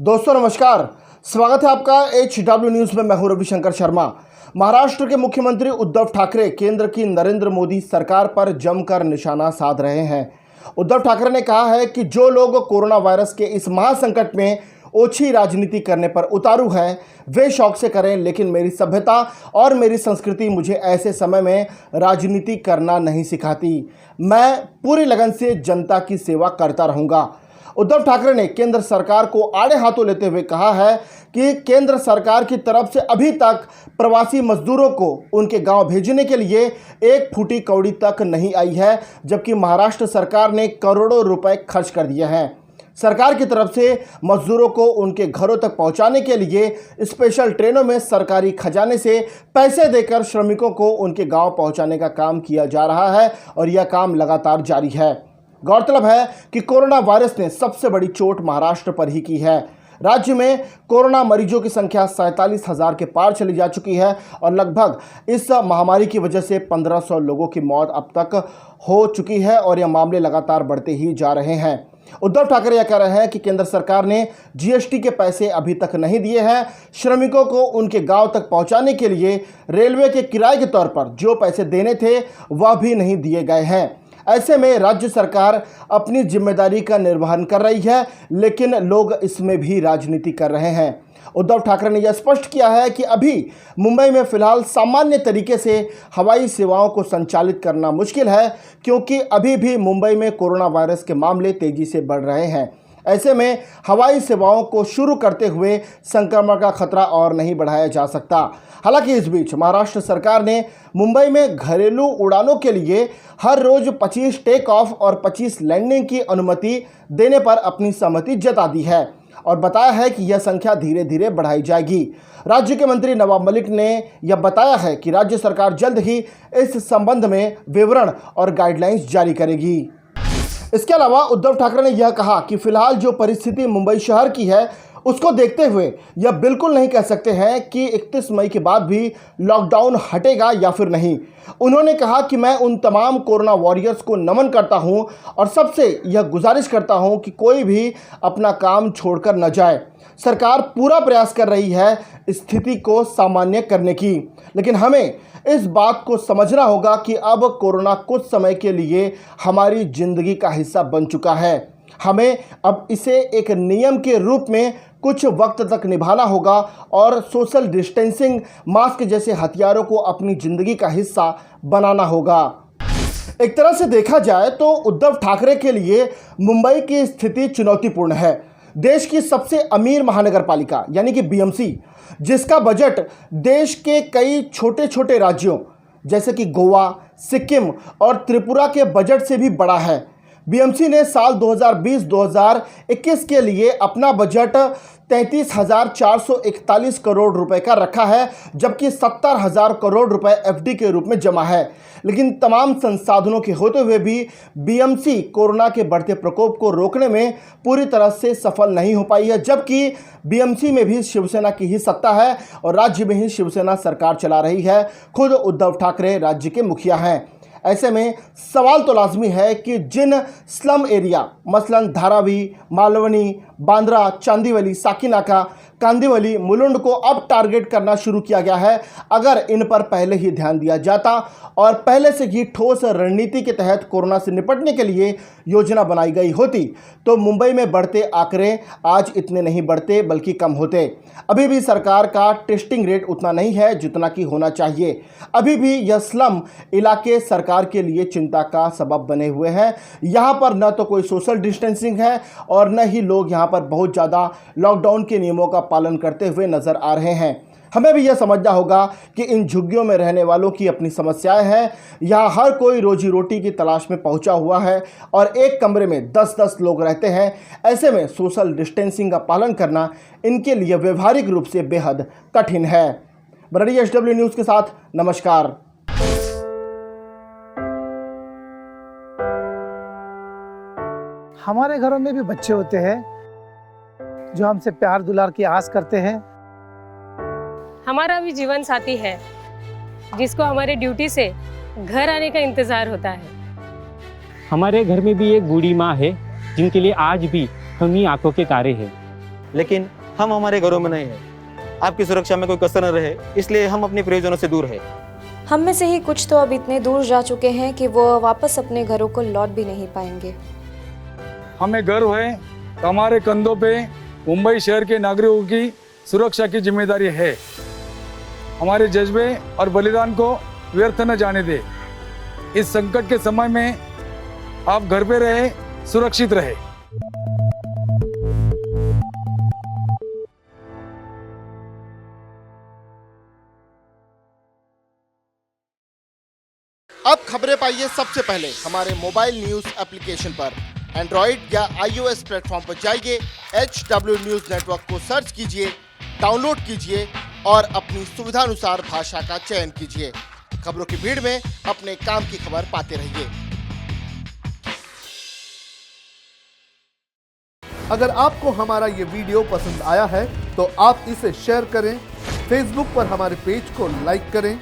दोस्तों नमस्कार, स्वागत है आपका HW न्यूज़ में। मैं हूं रविशंकर शर्मा। महाराष्ट्र के मुख्यमंत्री उद्धव ठाकरे केंद्र की नरेंद्र मोदी सरकार पर जमकर निशाना साध रहे हैं। उद्धव ठाकरे ने कहा है कि जो लोग कोरोना वायरस के इस महासंकट में ओछी राजनीति करने पर उतारू हैं, वे शौक से करें, लेकिन मेरी सभ्यता और मेरी संस्कृति मुझे ऐसे समय में राजनीति करना नहीं सिखाती। मैं पूरी लगन से जनता की सेवा करता रहूँगा। उद्धव ठाकरे ने केंद्र सरकार को आड़े हाथों लेते हुए कहा है कि केंद्र सरकार की तरफ से अभी तक प्रवासी मजदूरों को उनके गांव भेजने के लिए एक फूटी कौड़ी तक नहीं आई है, जबकि महाराष्ट्र सरकार ने करोड़ों रुपए खर्च कर दिए हैं। सरकार की तरफ से मजदूरों को उनके घरों तक पहुंचाने के लिए स्पेशल ट्रेनों में सरकारी खजाने से पैसे देकर श्रमिकों को उनके गांव पहुंचाने का काम किया जा रहा है और यह काम लगातार जारी है। गौरतलब है कि कोरोना वायरस ने सबसे बड़ी चोट महाराष्ट्र पर ही की है। राज्य में कोरोना मरीजों की संख्या 47,000 के पार चली जा चुकी है और लगभग इस महामारी की वजह से 1500 लोगों की मौत अब तक हो चुकी है और यह मामले लगातार बढ़ते ही जा रहे हैं। उद्धव ठाकरे यह कह रहे हैं कि केंद्र सरकार ने GST के पैसे अभी तक नहीं दिए हैं। श्रमिकों को उनके गांव तक पहुंचाने के लिए रेलवे के किराए के तौर पर जो पैसे देने थे वह भी नहीं दिए गए हैं। ऐसे में राज्य सरकार अपनी जिम्मेदारी का निर्वहन कर रही है, लेकिन लोग इसमें भी राजनीति कर रहे हैं। उद्धव ठाकरे ने यह स्पष्ट किया है कि अभी मुंबई में फिलहाल सामान्य तरीके से हवाई सेवाओं को संचालित करना मुश्किल है, क्योंकि अभी भी मुंबई में कोरोना वायरस के मामले तेजी से बढ़ रहे हैं। ऐसे में हवाई सेवाओं को शुरू करते हुए संक्रमण का खतरा और नहीं बढ़ाया जा सकता। हालांकि इस बीच महाराष्ट्र सरकार ने मुंबई में घरेलू उड़ानों के लिए हर रोज 25 टेक ऑफ और 25 लैंडिंग की अनुमति देने पर अपनी सहमति जता दी है और बताया है कि यह संख्या धीरे धीरे बढ़ाई जाएगी। राज्य के मंत्री नवाब मलिक ने यह बताया है कि राज्य सरकार जल्द ही इस संबंध में विवरण और गाइडलाइंस जारी करेगी। इसके अलावा उद्धव ठाकरे ने यह कहा कि फिलहाल जो परिस्थिति मुंबई शहर की है, उसको देखते हुए यह बिल्कुल नहीं कह सकते हैं कि 31 मई के बाद भी लॉकडाउन हटेगा या फिर नहीं। उन्होंने कहा कि मैं उन तमाम कोरोना वॉरियर्स को नमन करता हूं और सबसे यह गुजारिश करता हूं कि कोई भी अपना काम छोड़कर न जाए। सरकार पूरा प्रयास कर रही है स्थिति को सामान्य करने की, लेकिन हमें इस बात को समझना होगा कि अब कोरोना कुछ समय के लिए हमारी जिंदगी का हिस्सा बन चुका है। हमें अब इसे एक नियम के रूप में कुछ वक्त तक निभाना होगा और सोशल डिस्टेंसिंग, मास्क जैसे हथियारों को अपनी जिंदगी का हिस्सा बनाना होगा। एक तरह से देखा जाए तो उद्धव ठाकरे के लिए मुंबई की स्थिति चुनौतीपूर्ण है। देश की सबसे अमीर महानगरपालिका यानी कि BMC, जिसका बजट देश के कई छोटे छोटे राज्यों जैसे कि गोवा, सिक्किम और त्रिपुरा के बजट से भी बड़ा है। BMC ने साल 2020-2021 के लिए अपना बजट 33,441 करोड़ रुपए का रखा है, जबकि 70,000 करोड़ रुपए FD के रूप में जमा है। लेकिन तमाम संसाधनों के होते हुए भी BMC कोरोना के बढ़ते प्रकोप को रोकने में पूरी तरह से सफल नहीं हो पाई है, जबकि BMC में भी शिवसेना की ही सत्ता है और राज्य में ही शिवसेना सरकार चला रही है। खुद उद्धव ठाकरे राज्य के मुखिया हैं। ऐसे में सवाल तो लाजमी है कि जिन स्लम एरिया मसलन धारावी, मालवनी, बांद्रा, चांदीवली, साकीनाका, कांदिवली, मुलुंड को अब टारगेट करना शुरू किया गया है, अगर इन पर पहले ही ध्यान दिया जाता और पहले से ही ठोस रणनीति के तहत कोरोना से निपटने के लिए योजना बनाई गई होती, तो मुंबई में बढ़ते आंकड़े आज इतने नहीं बढ़ते बल्कि कम होते। अभी भी सरकार का टेस्टिंग रेट उतना नहीं है जितना कि होना चाहिए। अभी भी यह स्लम इलाके सरकार के लिए चिंता का सबब बने हुए हैं। यहाँ पर न तो कोई सोशल डिस्टेंसिंग है और न ही लोग यहाँ पर बहुत ज़्यादा लॉकडाउन के नियमों का पालन करते हुए नजर आ रहे हैं। हमें भी यह समझना होगा कि इन झुग्गियों में रहने वालों की अपनी समस्याएं हैं। यहाँ हर कोई रोजी रोटी की तलाश में पहुंचा हुआ है और एक कमरे में 10-10 लोग रहते हैं। ऐसे में सोशल डिस्टेंसिंग का पालन करना इनके लिए व्यवहारिक रूप से बेहद कठिन है। बरड़ी HW न्यूज़ के साथ नमस्कार। हमारे घरों में भी बच्चे होते हैं जो हमसे प्यार दुलार की आस करते हैं। हमारा भी जीवन साथी है जिसको हमारे ड्यूटी से घर आने का इंतजार होता है। हमारे घर में भी एक बूढ़ी माँ है जिनके लिए आज भी हम ही आंखों के तारे हैं। लेकिन हम हमारे घरों में नहीं है। आपकी सुरक्षा में कोई कसर न रहे, इसलिए हम अपने प्रियजनों से दूर है। हम में से ही कुछ तो अब इतने दूर जा चुके हैं कि वो वापस अपने घरों को लौट भी नहीं पाएंगे। हमें गर्व है कि हमारे कंधों पे मुंबई शहर के नागरिकों की सुरक्षा की जिम्मेदारी है। हमारे जज्बे और बलिदान को व्यर्थ न जाने दे। इस संकट के समय में आप घर पे रहे, सुरक्षित रहे। अब खबरें पाइए सबसे पहले हमारे मोबाइल न्यूज एप्लीकेशन पर। एंड्रॉइड या iOS प्लेटफॉर्म पर जाइए, HW न्यूज नेटवर्क को सर्च कीजिए, डाउनलोड कीजिए और अपनी सुविधानुसार भाषा का चयन कीजिए। खबरों की भीड़ में अपने काम की खबर पाते रहिए। अगर आपको हमारा ये वीडियो पसंद आया है तो आप इसे शेयर करें, फेसबुक पर हमारे पेज को लाइक करें,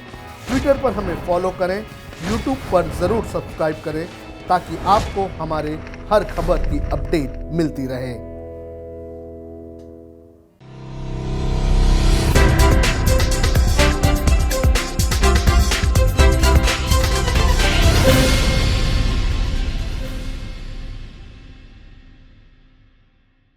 ट्विटर पर हमें फॉलो करें, यूट्यूब पर ज़रूर सब्सक्राइब करें ताकि आपको हमारे हर खबर की अपडेट मिलती रहे।